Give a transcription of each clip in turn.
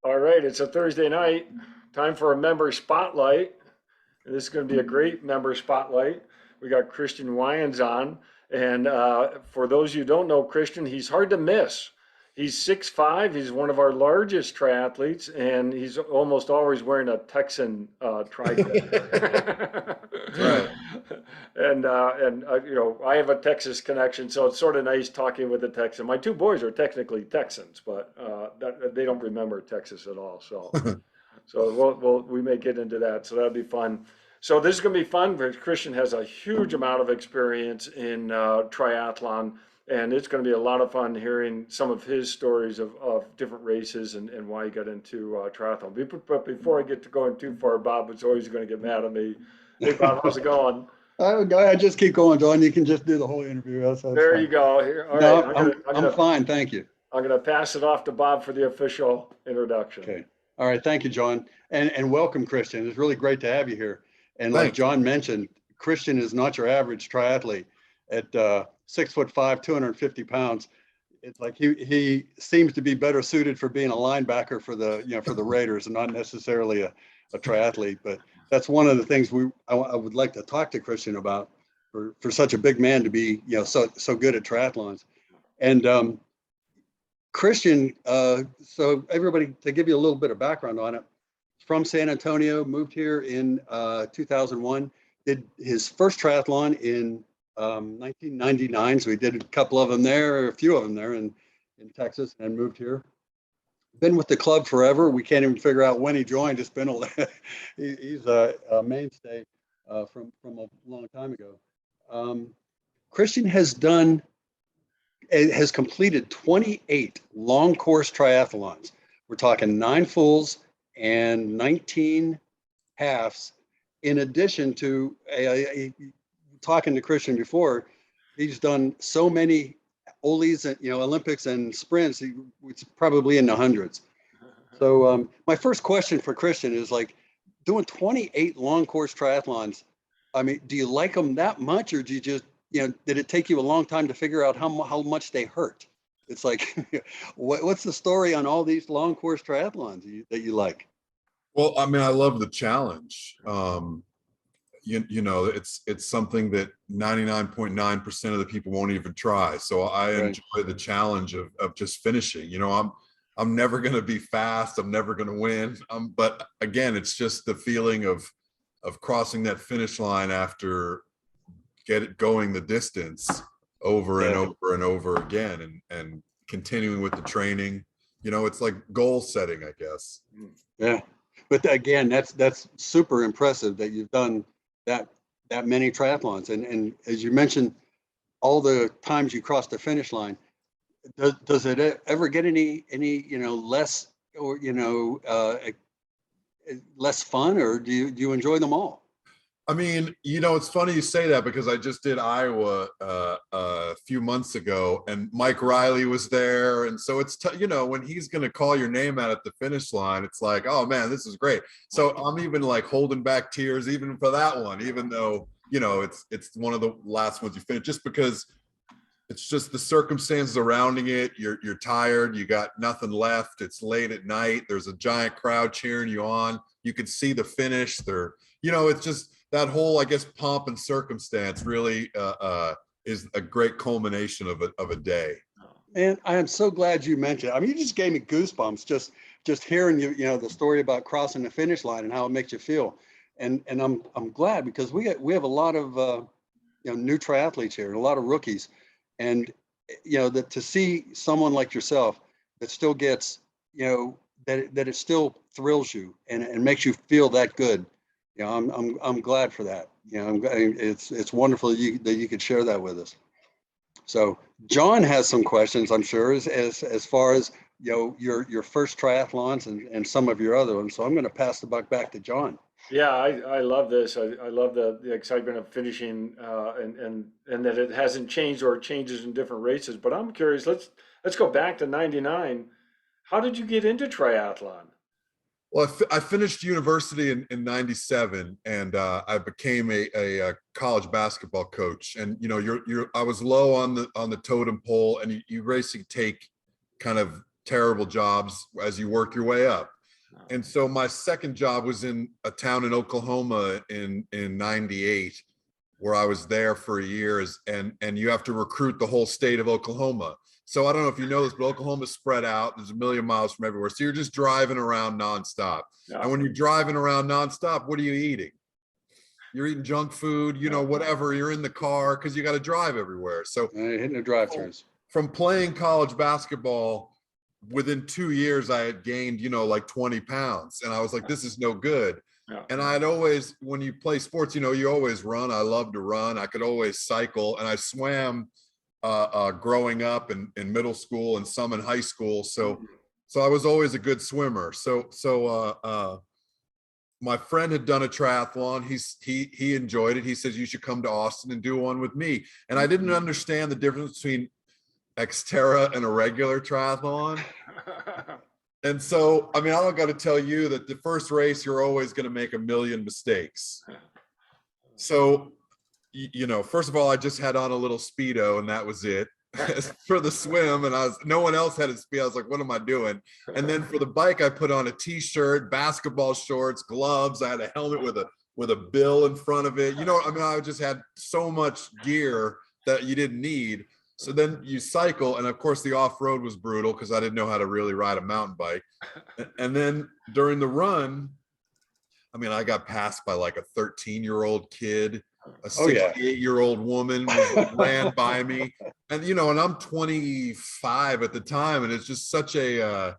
All right, it's a Thursday night. Time for a member spotlight. And this is going to be a great member spotlight. We got Christian Wians on. And for those of you who don't know Christian, he's hard to miss. He's 6'5". He's one of our largest triathletes, and he's almost always wearing a Texan tri-kit. Right. I have a Texas connection, so it's sort of nice talking with a Texan. My two boys are technically Texans, but they don't remember Texas at all. So we may get into that. So that'll be fun. So this is going to be fun. Christian has a huge amount of experience in triathlon, and it's going to be a lot of fun hearing some of his stories of different races and why he got into triathlon. But before I get to going too far, Bob was always going to get mad at me. Hey, Bob, how's it going? I just keep going, John. You can just do the whole interview. That's there fine. you go. Here, all no, right. I'm fine. Thank you. I'm going to pass it off to Bob for the official introduction. Okay. All right. Thank you, John. And welcome, Christian. It's really great to have you here. And like Thanks. John mentioned, Christian is not your average triathlete. At 6'5", 250 pounds, it's like he seems to be better suited for being a linebacker for the Raiders and not necessarily a triathlete. But that's one of the things I would like to talk to Christian about for such a big man to be so good at triathlons. And Christian, so everybody, to give you a little bit of background on it, from San Antonio, moved here in 2001, did his first triathlon in 1999. So he did a couple of them there, a few of them there in Texas, and moved here. Been with the club forever. We can't even figure out when he joined. It's been he's a mainstay from a long time ago. Christian has completed 28 long course triathlons. We're talking 9 fulls and 19 halves. In addition to talking to Christian before, he's done so many Ollies and Olympics and sprints. It's probably in the hundreds. So my first question for Christian is, like, doing 28 long course triathlons. I mean, do you like them that much, or do you just did it take you a long time to figure out how much they hurt? It's like, what's the story on all these long course triathlons that you like? Well, I mean, I love the challenge. It's something that 99.9% of the people won't even try. So I enjoy the challenge of just finishing. I'm never going to be fast. I'm never going to win. But again, it's just the feeling of crossing that finish line after going the distance over and over and over again, and continuing with the training. It's like goal setting, I guess. Yeah. But again, that's super impressive that you've done that many triathlons. And as you mentioned, all the times you crossed the finish line, does it ever get any less, or less fun, or do you enjoy them all? I mean, it's funny you say that, because I just did Iowa a few months ago, and Mike Riley was there. And so it's, when he's going to call your name out at the finish line, it's like, oh man, this is great. So I'm even like holding back tears even for that one, even though, it's one of the last ones you finish, just because it's just the circumstances surrounding it. You're tired. You got nothing left. It's late at night. There's a giant crowd cheering you on. You can see the finish. It's just, that whole, I guess, pomp and circumstance really is a great culmination of a day. And I am so glad you mentioned it. I mean, you just gave me goosebumps just hearing the story about crossing the finish line and how it makes you feel. And I'm glad, because we have a lot of new triathletes here, and a lot of rookies, and that to see someone like yourself that still gets that it still thrills you and makes you feel that good. I'm glad for that. It's wonderful that you could share that with us. So John has some questions, I'm sure, as far as your first triathlons and some of your other ones. So I'm going to pass the buck back to John. Yeah, I love this. I love the excitement of finishing, and that it hasn't changed or it changes in different races. But I'm curious. Let's go back to '99. How did you get into triathlon? Well, I finished university in '97, and I became a college basketball coach. And I was low on the totem pole, and you basically take kind of terrible jobs as you work your way up. And so my second job was in a town in Oklahoma in '98, where I was there for years, and you have to recruit the whole state of Oklahoma. So I don't know if you know this, but Oklahoma's spread out. There's a million miles from everywhere. So you're just driving around nonstop. Yeah. And when you're driving around nonstop, what are you eating? You're eating junk food, you know, whatever. You're in the car because you got to drive everywhere. So Hitting the drive-thrus. from playing college basketball, within 2 years, I had gained, you know, like 20 pounds. And I was like, this is no good. Yeah. And I'd always, when you play sports, you know, you always run. I love to run. I could always cycle. And I swam growing up in middle school and some in high school. So I was always a good swimmer. So my friend had done a triathlon. He enjoyed it. He says, you should come to Austin and do one with me. And I didn't understand the difference between Xterra and a regular triathlon. And so, I mean, I don't got to tell you that the first race, you're always going to make a million mistakes. So, you know, first of all, I just had on a little Speedo and that was it for the swim. And no one else had a Speedo. I was like, what am I doing? And then for the bike, I put on a t-shirt, basketball shorts, gloves. I had a helmet with a bill in front of it. You know, I mean, I just had so much gear that you didn't need. So then you cycle, and of course the off-road was brutal because I didn't know how to really ride a mountain bike. And then during the run, I mean, I got passed by like a 13-year-old kid, a 68-year-old woman ran by me, and you know, and I'm 25 at the time, and it's just such a,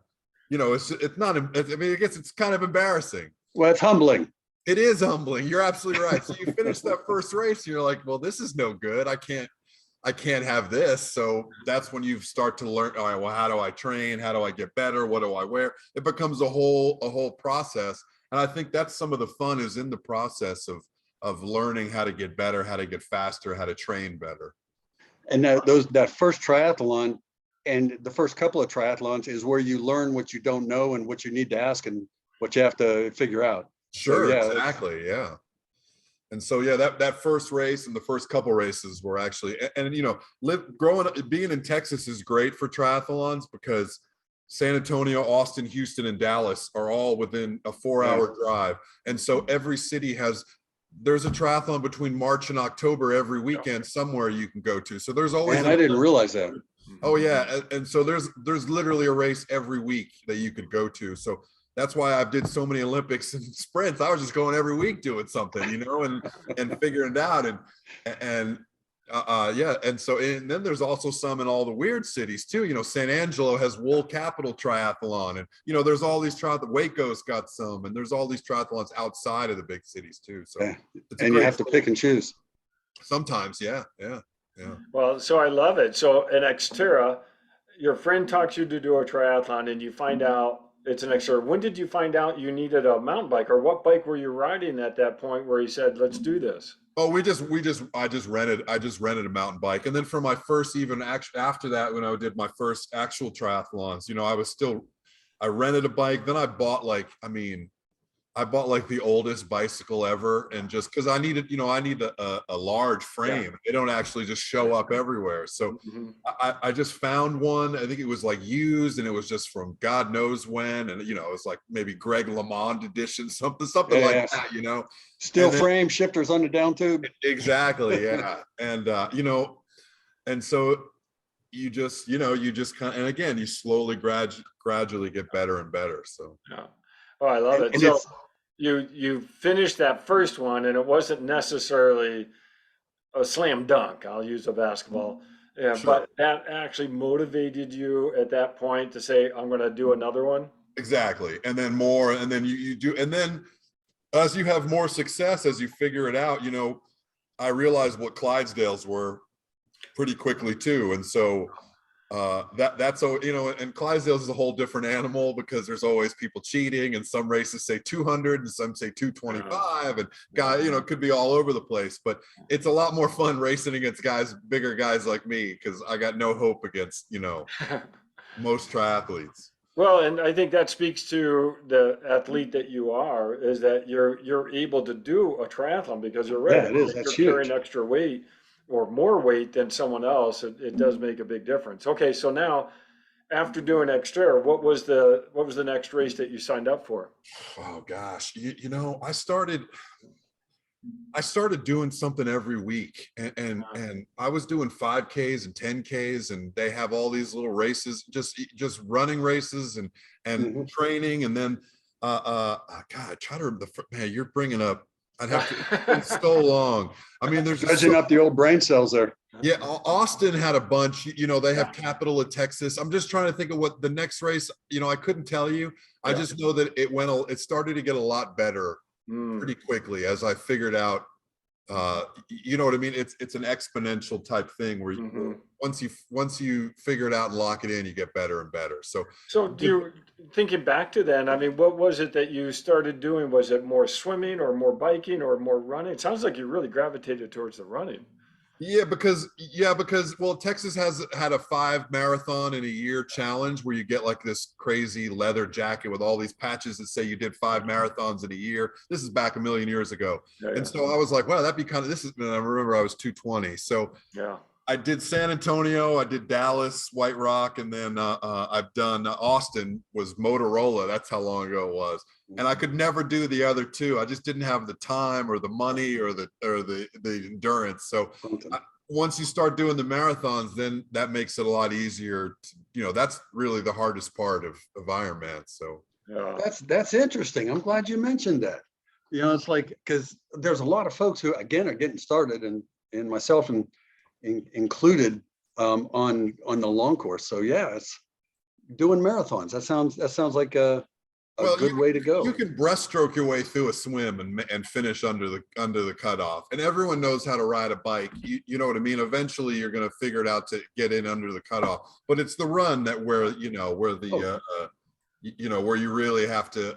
you know, it's not. I mean, I guess it's kind of embarrassing. Well, it's humbling. It is humbling. You're absolutely right. So you finish that first race, and you're like, well, this is no good. I can't have this. So that's when you start to learn, all right, well, how do I train? How do I get better? What do I wear? It becomes a whole process. And I think that's some of the fun is in the process of learning how to get better, how to get faster, how to train better. And that first triathlon and the first couple of triathlons is where you learn what you don't know and what you need to ask and what you have to figure out. Sure, so, yeah, exactly. Yeah. And so, yeah, that first race and the first couple races were actually, and you know, growing up, being in Texas is great for triathlons because San Antonio, Austin, Houston, and Dallas are all within a 4-hour drive. And so every city there's a triathlon between March and October every weekend somewhere you can go to. So there's always. And I didn't realize that. Oh yeah. And so there's literally a race every week that you could go to. So that's why I did so many Olympics and sprints. I was just going every week doing something, you know, and figuring it out. And yeah. And so, and then there's also some in all the weird cities too. You know, San Angelo has Wool Capital Triathlon, and you know, there's all these Waco's got some, and there's all these triathlons outside of the big cities too. So, and you have to pick and choose. Sometimes, yeah. Well, so I love it. So in Xterra, your friend talks you to do a triathlon, and you find out it's an Xterra. When did you find out you needed a mountain bike, or what bike were you riding at that point where he said, "Let's do this"? Oh, I just rented a mountain bike. And then for my first, even after that, when I did my first actual triathlons, you know, I rented a bike. Then I bought like the oldest bicycle ever. And just cause I need a large frame. Yeah. They don't actually just show up everywhere. So I just found one. I think it was like used, and it was just from God knows when. And, you know, it's like maybe Greg LeMond edition, something like that, you know, steel frame, shifters on the down tube. Exactly. Yeah. And, you know, and so you just kind of, and again, you slowly, gradually get better and better. So, yeah. Oh, I love it. So you finished that first one, and it wasn't necessarily a slam dunk. I'll use a basketball. Yeah, sure. But that actually motivated you at that point to say, I'm going to do another one. Exactly. And then more, and then you do, and then as you have more success, as you figure it out, you know, I realized what Clydesdales were pretty quickly too. And so that's so, you know, and Clydesdales is a whole different animal because there's always people cheating, and some races say 200 and some say 225, and guy, you know, it could be all over the place, but it's a lot more fun racing against bigger guys like me, because I got no hope against, you know, most triathletes. Well, and I think that speaks to the athlete that you are, is that you're able to do a triathlon because you're right. Yeah, it is. That's you're huge. Carrying extra weight or more weight than someone else. It does make a big difference. Okay, so now after doing Xterra, what was the next race that you signed up for? Oh gosh, you know, I started doing something every week, and I was doing 5Ks and 10Ks, and they have all these little races, just running races and Mhm. training, and then God, try to man, you're bringing up. I'd have to. It's been so long. I mean, there's just Dredging so, up the old brain cells there. yeah. Austin had a bunch. You know, they Yeah, have Capital of Texas. I'm just trying to think of what the next race. You know, I couldn't tell you. I yeah. just know that it started to get a lot better Mm, pretty quickly as I figured out. You know what I mean? It's an exponential type thing where hmm. once you figure it out and lock it in, you get better and better. So So thinking back to then, I mean, what was it that you started doing? Was it more swimming or more biking or more running? It sounds like you really gravitated towards the running. because well, Texas has had a 5 marathon in a year challenge where you get like this crazy leather jacket with all these patches that say you did 5 marathons in a year. This is back a million years ago. Yeah, And yeah, so I was like, wow, that'd be kind of this is and I remember I was 220. So yeah. I did San Antonio, I did Dallas, White Rock, and then I've done Austin was Motorola. That's how long ago it was. And I could never do the other two. I just didn't have the time or the money or the endurance. So Something. once you start doing the marathons, then that makes it a lot easier. That's really the hardest part of Ironman. So Yeah. That's interesting. I'm glad you mentioned that. It's like because there's a lot of folks who again are getting started, and myself included on the long course. So yeah, it's doing marathons. That sounds like a well, good way to you go. can breaststroke your way through a swim and finish under the cutoff. And everyone knows how to ride a bike. You know what I mean? Eventually you're going to figure it out to get in under the cutoff. But it's the run that where the Oh, where you really have to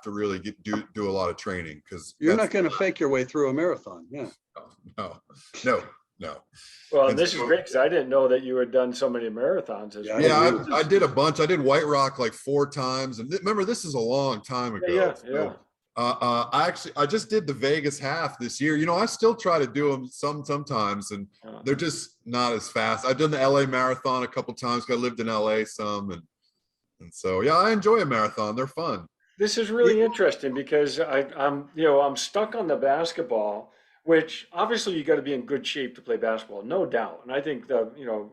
really do a lot of training because you're that's not going to fake your way through a marathon. Yeah. no, no, no. Well, and And this is so great because I didn't know that you had done so many marathons as Yeah, I well. didn't yeah, either. I did a bunch. I did White Rock like 4 times, and remember, this is a long time Yeah, ago. yeah, yeah. So, I just did the Vegas half this year. I still try to do them sometimes, and Yeah. they're just not as fast. I've done the LA marathon a couple times. 'Cause I lived in LA some, and so yeah, I enjoy a marathon. They're fun. This is Yeah, really interesting because I'm stuck on the basketball, which obviously you got to be in good shape to play basketball, no doubt. And I think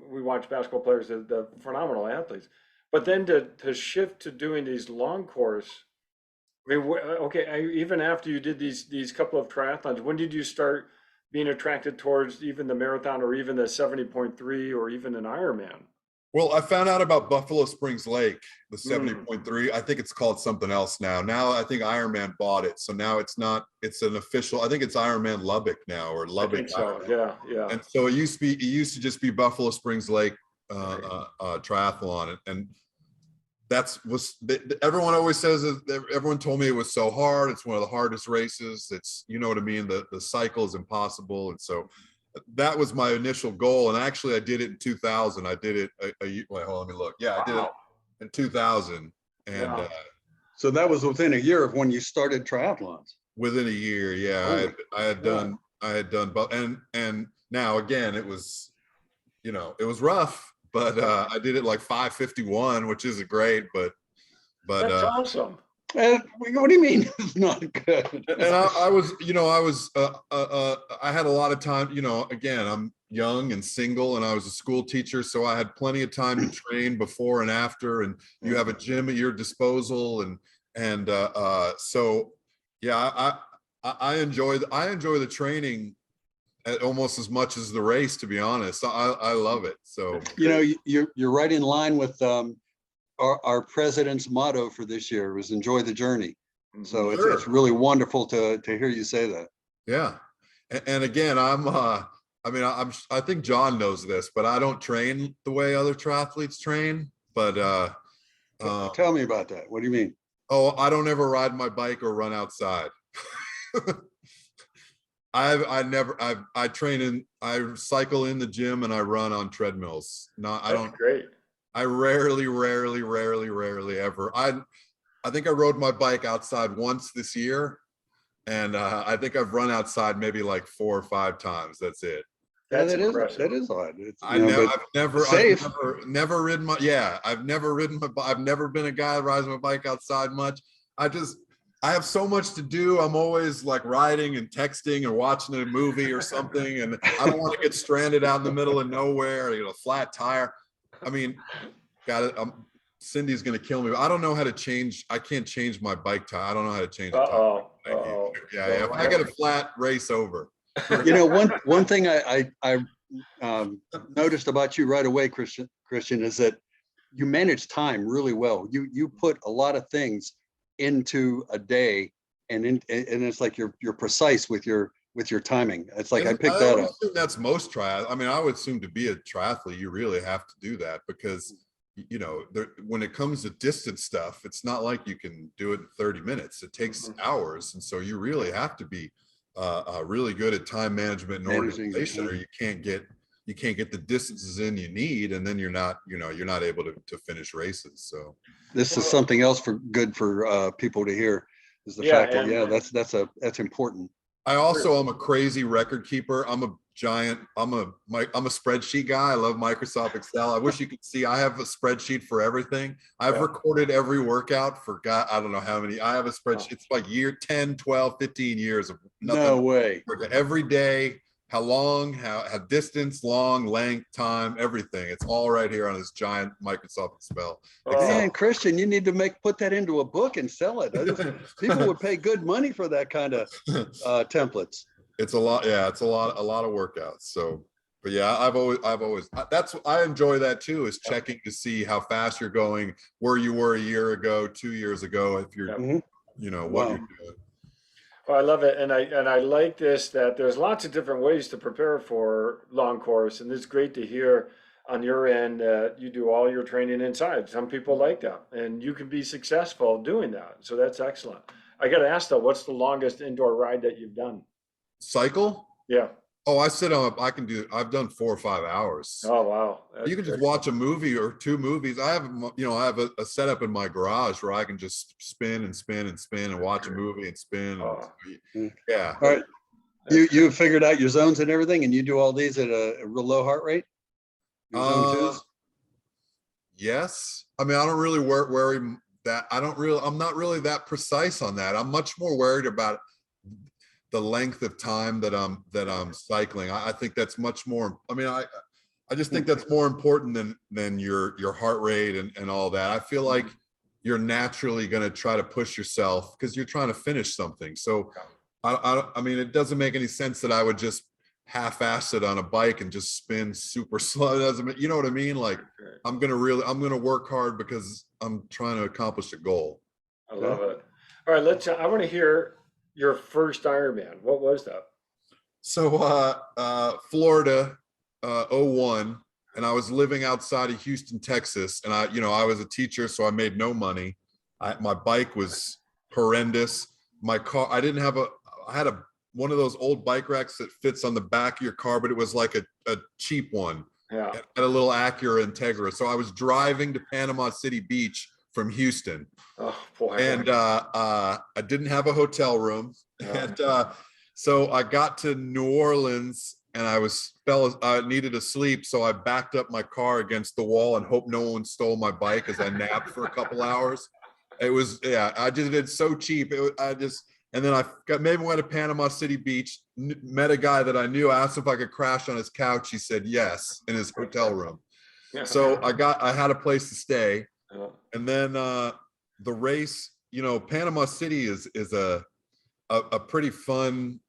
we watch basketball players, the phenomenal athletes, but then to shift to doing these long course. I mean, okay, even after you did these couple of triathlons, when did you start being attracted towards even the marathon or even the 70.3 or even an Ironman? Well, I found out about Buffalo Springs Lake, the Mm, 70.3. I think it's called something else now. Now I think Ironman bought it. So now it's not, it's an official, I think it's Ironman Lubbock now or I Lubbock think so. Ironman. Yeah, yeah. And so it used to just be Buffalo Springs Lake Right. triathlon. And everyone always says everyone told me it was so hard. It's one of the hardest races. It's, you know what I mean? The cycle is impossible. And so that was my initial goal. And actually I did it in 2000. I did it wait, hold on, let me look. Yeah, I did it Wow. in 2000 and Yeah. so that was within a year of when you started triathlons. within a year. Yeah. Holy, yeah. I had done, but, and now again, it was rough, but Yeah. I did it like 5:51, which isn't great, but That's awesome. What do you mean it's not good? and I had a lot of time. Again, I'm young and single, and I was a school teacher, so I had plenty of time to train before and after. And you have a gym at your disposal, so yeah, I enjoy the training almost as much as the race. To be honest, I love it. So That's You know, great. you're right in line with our president's motto for this year was enjoy the journey. So Hmm. it's sure, really wonderful to hear you say that. yeah. And again, I think John knows this, but I don't train the way other triathletes train. But Tell me about that. What do you mean? oh, I don't ever ride my bike or run outside. I train I cycle in the gym and I run on treadmills. I That's don't, great. I rarely ever. I think I rode my bike outside once this year, and I think I've run outside maybe like 4 or 5 times. That's it. Yeah, That's impressive. that is odd. It's, I know safe. I've never ridden my, yeah, I've never ridden my, I've never been a guy that rides my bike outside much. I just, I have so much to do. I'm always like riding and texting or watching a movie or something. And I don't want to get stranded out in the middle of nowhere, you know, flat tire. I mean, got it. Cindy's going to kill me. I don't know how to change. I can't change my bike tire. I don't know how to change a tire. Yeah. If I get a flat, race over. You know, one thing I noticed about you right away, Christian, is that you manage time really well. You put a lot of things into a day, and it's like you're precise with your timing. It's like I picked that up. That's most triathletes. I mean, I would assume to be a triathlete, you really have to do that because, you know, when it comes to distance stuff, it's not like you can do it in 30 minutes. It takes hours, and so you really have to be really good at time management and organization, or you can't get the distances in you need, and then you're not able to finish races. So this is something else good for people to hear, is the fact that that's important. I also am a crazy record keeper. I'm a spreadsheet guy. I love Microsoft Excel. I wish you could see. I have a spreadsheet for everything. I've recorded every workout for God, I don't know how many. I have a spreadsheet. It's like 10, 12, 15 years of nothing. No way. Every day, how long, how distance, long, length, time, everything. It's all right here on this giant Microsoft Excel. Man, Christian, you need to put that into a book and sell it. People would pay good money for that kind of templates. It's a lot. Yeah, it's a lot of workouts. So, but yeah, I've always I enjoy that too, is checking to see how fast you're going, where you were a year ago, 2 years ago, if you're, you know, what you're doing. Well, I love it, and I like this, that there's lots of different ways to prepare for long course, and it's great to hear on your end that you do all your training inside. Some people like that, and you can be successful doing that. So that's excellent. I got to ask though, what's the longest indoor ride that you've done? Cycle? Yeah. Oh, I've done 4 or 5 hours. Oh, wow. That's you can just watch a movie or 2 movies. I have a setup in my garage where I can just spin and spin and spin and watch a movie and spin. Yeah. All right. You figured out your zones and everything, and you do all these at a real low heart rate? Your zone twos? Yes. I mean, I don't really worry that. I'm not really that precise on that. I'm much more worried about the length of time that I'm cycling. I think that's much more. I mean, I just think that's more important than your heart rate and all that. I feel like you're naturally going to try to push yourself because you're trying to finish something. So I mean, it doesn't make any sense that I would just half-ass it on a bike and just spin super slow. It doesn't, you know what I mean? Like I'm going to work hard because I'm trying to accomplish a goal. I love it. All right, I want to hear your first Ironman. What was that? So Florida, 01, and I was living outside of Houston, Texas, and I was a teacher, so I made no money. My bike was horrendous. My car, I had one of those old bike racks that fits on the back of your car, but it was like a cheap one. Yeah. It had a little Acura Integra. So I was driving to Panama City Beach from Houston. Oh boy. And I didn't have a hotel room. And so I got to New Orleans and I needed to sleep. So I backed up my car against the wall and hoped no one stole my bike as I napped for a couple hours. It was, I just did so cheap. And then maybe went to Panama City Beach, met a guy that I knew, asked if I could crash on his couch. He said yes, in his hotel room. So I had a place to stay. And then the race, Panama City is a pretty fun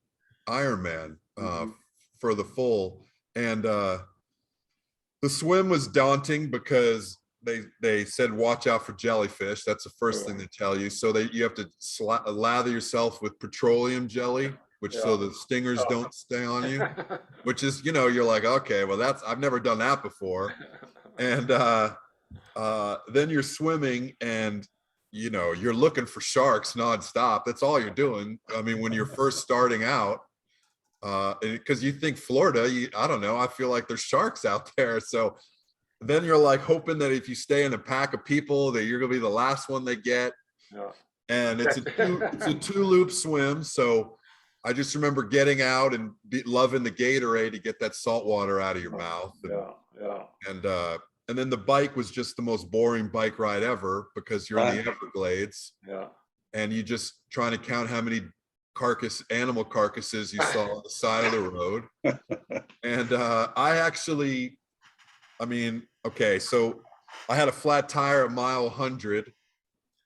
Ironman for the full. And the swim was daunting because they said watch out for jellyfish. That's the first thing they tell you. So you have to lather yourself with petroleum jelly, so the stingers don't stay on you. Which is, you're like, okay, well I've never done that before. And then you're swimming and you're looking for sharks nonstop. That's all you're doing. I mean, when you're first starting out, because you think Florida, I don't know, I feel like there's sharks out there. So then you're like hoping that if you stay in a pack of people that you're gonna be the last one they get. And it's a two loop swim. So I just remember getting out and loving the Gatorade to get that salt water out of your mouth. And, Yeah. and then the bike was just the most boring bike ride ever because you're in the Everglades. Yeah. And you just trying to count how many animal carcasses you saw on the side of the road. And okay, so I had a flat tire at mile 100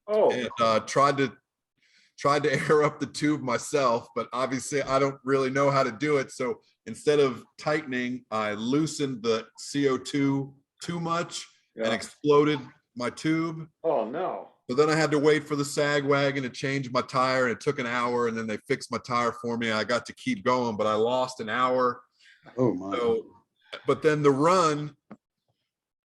and tried to air up the tube myself, but obviously I don't really know how to do it. So instead of tightening, I loosened the CO2 too much and exploded my tube. Oh no. So then I had to wait for the sag wagon to change my tire, and it took an hour, and then they fixed my tire for me. I got to keep going, but I lost an hour. Oh my. So, but then the run,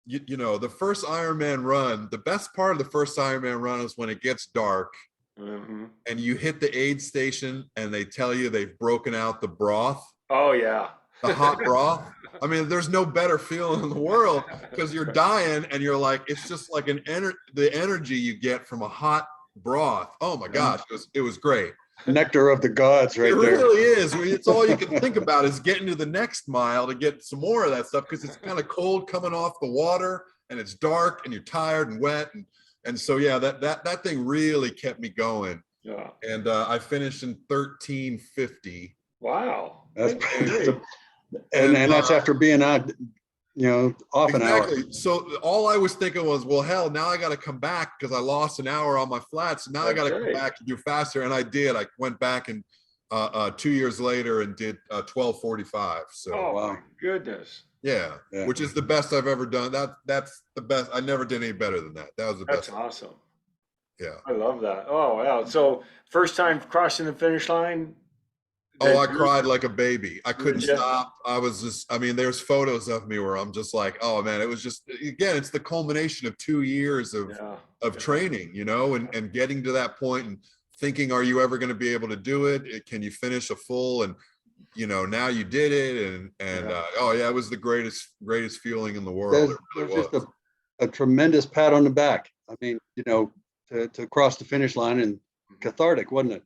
the first Ironman run, the best part of the first Ironman run is when it gets dark and you hit the aid station and they tell you they've broken out the broth. Oh yeah. The hot broth. I mean, there's no better feeling in the world because you're dying and you're like, it's just like the energy you get from a hot broth. Oh my gosh, it was great. Nectar of the gods right there. It really is. It's all you can think about is getting to the next mile to get some more of that stuff because it's kind of cold coming off the water and it's dark and you're tired and wet. And so, yeah, that thing really kept me going. Yeah. And I finished in 13:50. Wow. That's and that's after being out, off an hour. So all I was thinking was, well, hell, now I got to come back because I lost an hour on my flats. So now I got to come back and do faster. And I did. I went back and 2 years later and did 12:45. So my goodness. Yeah, which is the best I've ever done. That's the best. I never did any better than that. That was the best. That's awesome. Yeah. I love that. Oh, wow. So first time crossing the finish line. Oh, I cried like a baby. I couldn't stop. There's photos of me where I'm just like, oh man, it was just, again, it's the culmination of 2 years of training, and getting to that point and thinking, are you ever going to be able to do it? Can you finish a full? And, now you did it. It was the greatest feeling in the world. There's just a tremendous pat on the back. I mean, to cross the finish line and cathartic, wasn't it?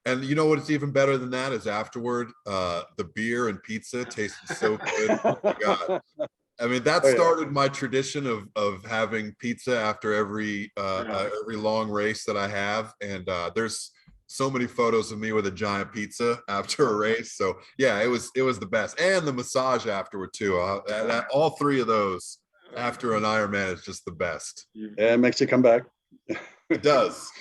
And you know what's even better than that is afterward, the beer and pizza tasted so good. Oh my God. I mean, that started my tradition of having pizza after every long race that I have. And there's so many photos of me with a giant pizza after a race. So yeah, it was the best. And the massage afterward too. All three of those after an Ironman is just the best. Yeah, it makes you come back. It does.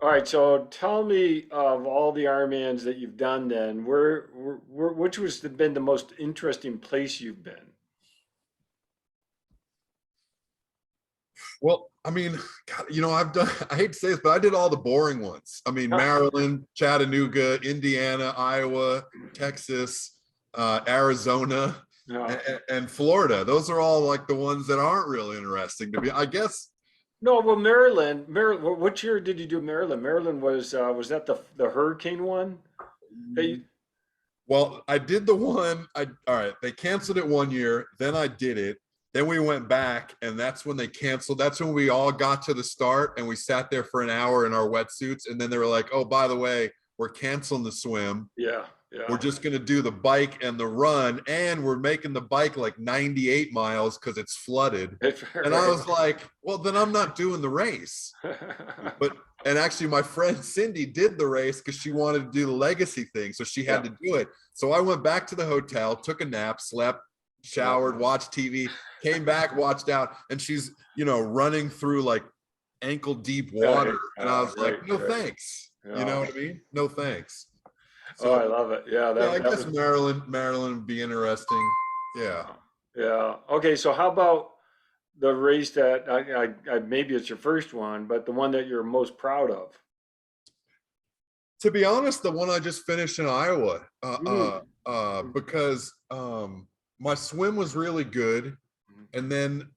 All right, so tell me of all the Ironmans that you've done then, which has been the most interesting place you've been? Well, I mean, God, I hate to say this, but I did all the boring ones. I mean, Maryland, Chattanooga, Indiana, Iowa, Texas, Arizona, and Florida. Those are all like the ones that aren't really interesting to me, I guess. No, well, Maryland. What year did you do Maryland? Maryland was that the hurricane one? Well, I did the one. All right, they canceled it 1 year. Then I did it. Then we went back, and that's when they canceled. That's when we all got to the start, and we sat there for an hour in our wetsuits. And then they were like, "Oh, by the way, we're canceling the swim. Yeah. We're just going to do the bike and the run, and we're making the bike like 98 miles because it's flooded." And I was like, well, then I'm not doing the race. And actually my friend Cindy did the race because she wanted to do the legacy thing. So she had to do it. So I went back to the hotel, took a nap, slept, showered, watched TV, came back, watched out. And she's, running through like ankle deep water. And I was like, no, thanks. You know what I mean? No, thanks. So, I love it. Yeah. I guess Maryland would be interesting. Yeah. Yeah. Okay. So how about the race that I maybe it's your first one, but the one that you're most proud of? To be honest, the one I just finished in Iowa, because my swim was really good. And then,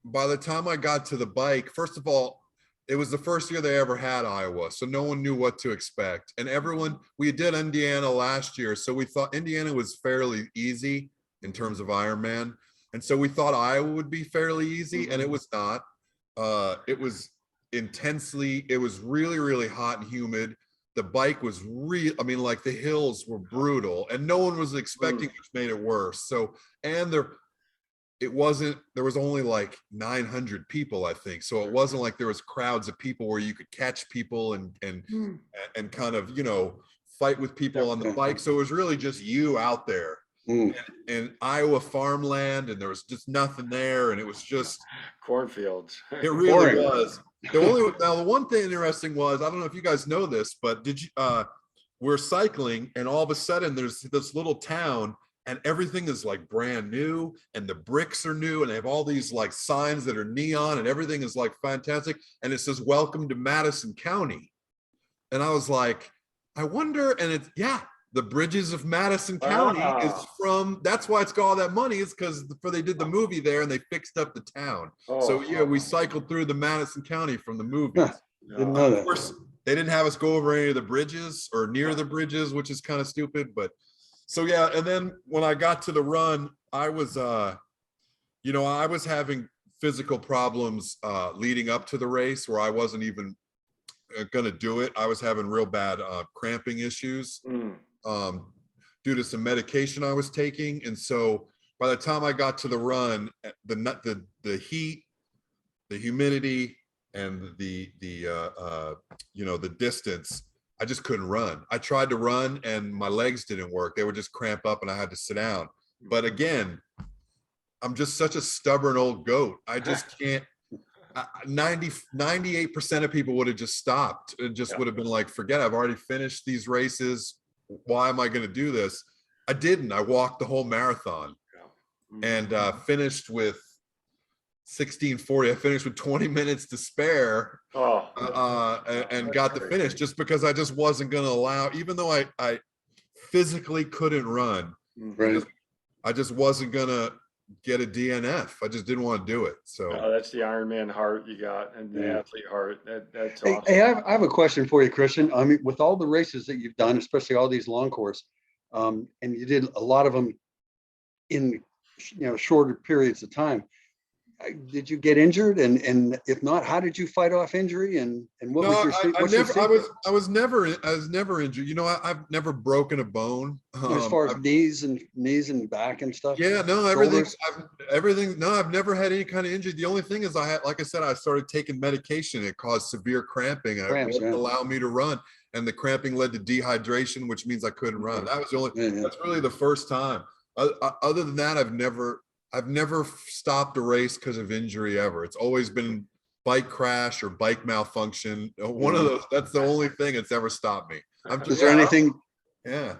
by the time I got to the bike, first of all, it was the first year they ever had Iowa, so no one knew what to expect. And we did Indiana last year, so we thought Indiana was fairly easy in terms of Ironman. And so we thought Iowa would be fairly easy, and it was not. It was really, really hot and humid. the bike was real. I mean, like the hills were brutal and no one was expecting, which made it worse. So, and there was only like 900 people, I think. So it wasn't like there was crowds of people where you could catch people and kind of, fight with people on the bike. So it was really just you out there in Iowa farmland, and there was just nothing there. And it was just cornfields. It really was. Now the one thing interesting was, I don't know if you guys know this, but we're cycling and all of a sudden there's this little town and everything is like brand new and the bricks are new and they have all these like signs that are neon and everything is like fantastic. And it says, welcome to Madison County. And I was like, I wonder, and it's, the bridges of Madison County is from, that's why it's got all that money, is because they did the movie there and they fixed up the town. So we cycled through the Madison County from the movies. Didn't know that. Of course, they didn't have us go over any of the bridges or near the bridges, which is kind of stupid, but so and then when I got to the run, I was I was having physical problems leading up to the race where I wasn't even gonna do it. I was having real bad cramping issues due to some medication I was taking, and so by the time I got to the run, the heat, the humidity, and the distance, I just couldn't run. I tried to run and my legs didn't work. They would just cramp up and I had to sit down. But again, I'm just such a stubborn old goat. I just can't. 98% of people would have just stopped. It just would have been like, forget it. I've already finished these races. Why am I going to do this? I didn't. I walked the whole marathon and finished with 16:40. I finished with 20 minutes to spare and got the finish just because I just wasn't going to allow, even though I physically couldn't run. Right. I just wasn't going to get a DNF. I just didn't want to do it. So that's the Ironman heart you got and the athlete heart. That's awesome. Hey, I have a question for you, Christian. I mean, with all the races that you've done, especially all these long course, and you did a lot of them in shorter periods of time. Did you get injured? And if not, how did you fight off injury? And what was your secret? I was never injured. I've never broken a bone. As far as knees and back and stuff. Yeah, no, everything. No, I've never had any kind of injury. The only thing is like I said, I started taking medication. It caused severe cramping and it wouldn't allow me to run. And the cramping led to dehydration, which means I couldn't run. That was the only, that's really the first time. Other than that, I've never stopped a race because of injury ever. It's always been bike crash or bike malfunction. One of those. That's the only thing that's ever stopped me. Is there anything? Yeah.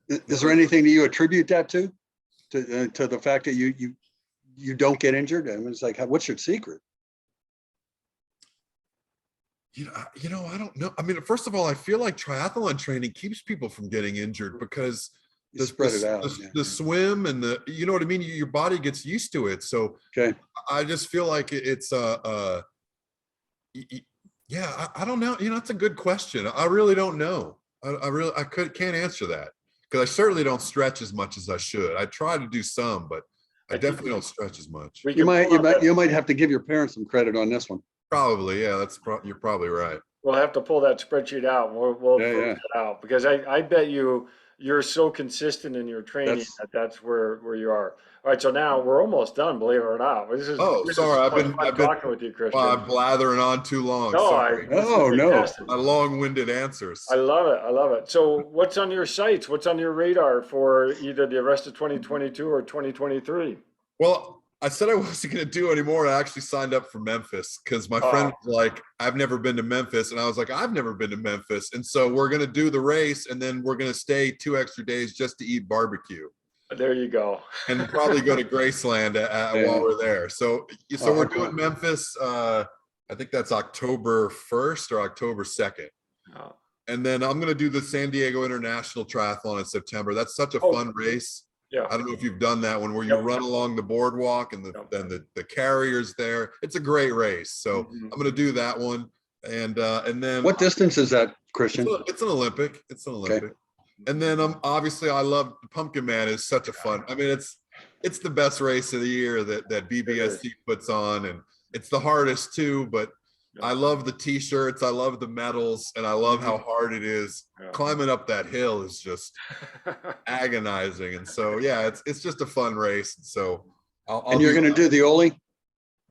Is there anything that you attribute that to the fact that you don't get injured? I mean, it's like, what's your secret? I don't know. I mean, first of all, I feel like triathlon training keeps people from getting injured because the swim and you know what I mean? Your body gets used to it. So I just feel like it's I don't know. It's a good question. I really don't know. I can't answer that because I certainly don't stretch as much as I should. I try to do some, but I definitely don't stretch as much. You might have to give your parents some credit on this one. Probably, yeah. You're probably right. We'll have to pull that spreadsheet out. We'll pull it out because I bet you're so consistent in your training that's where you are. All right, so now we're almost done, believe it or not. Sorry, I've been talking with you, Christian. I'm blathering on too long. No, sorry. No. Long-winded answers. I love it. So what's on your sights? What's on your radar for either the rest of 2022 or 2023? Well, I said I wasn't going to do anymore. I actually signed up for Memphis because my friend was like, I've never been to Memphis. And I was like, I've never been to Memphis. And so we're going to do the race and then we're going to stay 2 extra days just to eat barbecue. There you go. And probably go to Graceland while we're there. So we're doing Memphis. I think that's October 1st or October 2nd. Oh. And then I'm going to do the San Diego International Triathlon in September. That's such a fun race. Yeah. I don't know if you've done that one where you run along the boardwalk and the carrier's there. It's a great race. So I'm going to do that one. And then what distance is that, Christian? It's an Olympic. Okay. And then obviously I love Pumpkin Man is such a fun. I mean, it's the best race of the year that BBSC puts on, and it's the hardest too, but I love the t-shirts, I love the medals, and I love how hard it is. Yeah. Climbing up that hill is just agonizing. And so, yeah, it's just a fun race. So I'll And you're be, going to do the Ole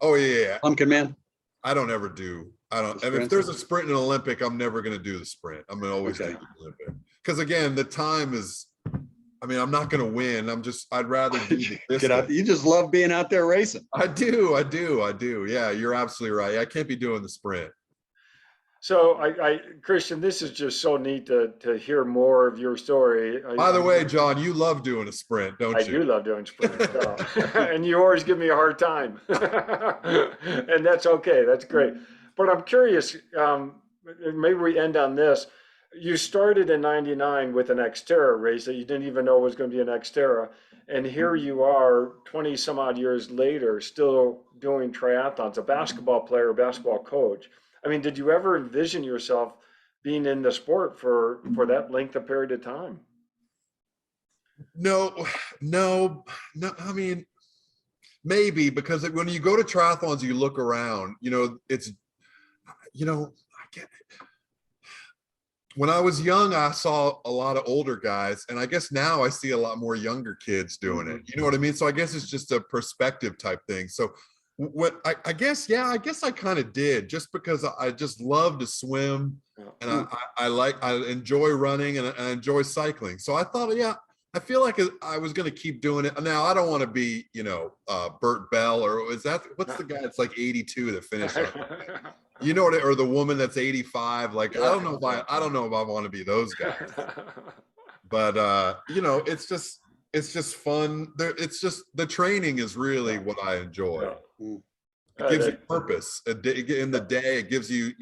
oh yeah. Pumpkin Man? I don't ever do. I don't. The And if sprint? there's a sprint in an Olympic, I'm never going to do the sprint. I'm going to always Okay. do the Olympic. Because again, the time is, I mean, I'm not going to win. I'd rather do the Get out. distance. You just love being out there racing. I do. Yeah, you're absolutely right. I can't be doing the sprint. So Christian, this is just so neat to hear more of your story. By the way, John, you love doing a sprint, don't I you? do love doing sprints, and you always give me a hard time, and that's okay. That's great. But I'm curious. Maybe we end on this. You started in '99 with an Xterra race that you didn't even know was going to be an Xterra, and here you are, 20 some odd years later, still doing triathlons. A basketball player, a basketball coach. I mean, did you ever envision yourself being in the sport for that length of period of time? No. I mean, maybe because when you go to triathlons, you look around. It's, I get it. When I was young, I saw a lot of older guys, and I guess now I see a lot more younger kids doing it. You know what I mean? So I guess it's just a perspective type thing. So what I guess I kind of did, just because I just love to swim, and I enjoy running, and I enjoy cycling. So I thought, yeah, I feel like I was going to keep doing it. Now I don't want to be, Burt Bell, or what's the guy that's like 82 that finished up? Or the woman that's 85. Like, I don't know if I want to be those guys. But it's just fun. It's just the training is really what I enjoy. It gives you purpose. In the day, it gives you,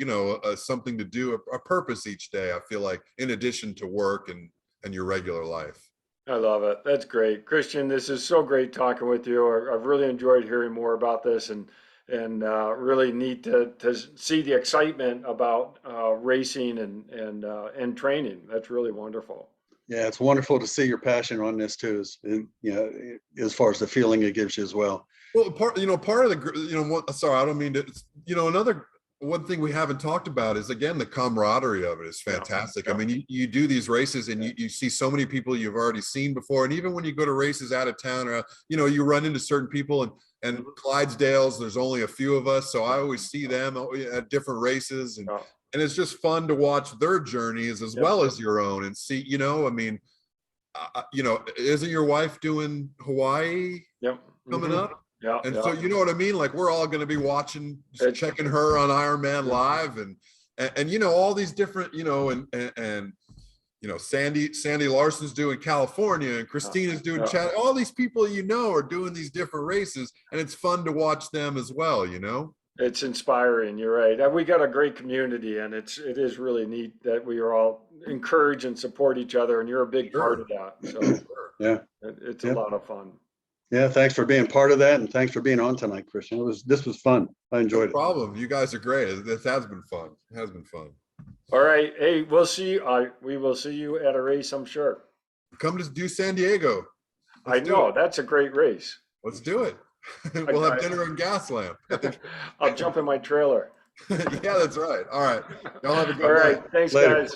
something to do, a purpose each day. I feel like, in addition to work and your regular life. I love it. That's great. Christian, this is so great talking with you. I've really enjoyed hearing more about this, and really neat to see the excitement about racing and training. That's really wonderful. Yeah, it's wonderful to see your passion on this too, as far as the feeling it gives you as well. Well, part of the, sorry, I don't mean to, another one thing we haven't talked about is, again, the camaraderie of it is fantastic. I mean, you do these races, and you see so many people you've already seen before. And even when you go to races out of town, or, you run into certain people, and Clydesdales, there's only a few of us. So I always see them at different races, and it's just fun to watch their journeys as well as your own, and see, I mean, isn't your wife doing Hawaii coming up? Yeah. And so, you know what I mean? Like, we're all going to be watching, checking her on Ironman live, and all these different, and Sandy Larson's doing California, and Christina's doing Chad. All these people, are doing these different races, and it's fun to watch them as well. It's inspiring. You're right. We got a great community, and it is really neat that we are all encourage and support each other, and you're a big part of that. So yeah, it's a lot of fun. Yeah, thanks for being part of that, and thanks for being on tonight, Christian. This was fun. I enjoyed it. No problem. You guys are great. This has been fun. It has been fun. All right. Hey, we'll see. We will see you at a race, I'm sure. Come to do San Diego. I know. That's a great race. Let's do it. We'll have dinner in Gaslamp. I'll jump in my trailer. Yeah, that's right. All right. Y'all have a good night. All right. night. Thanks, Later. guys.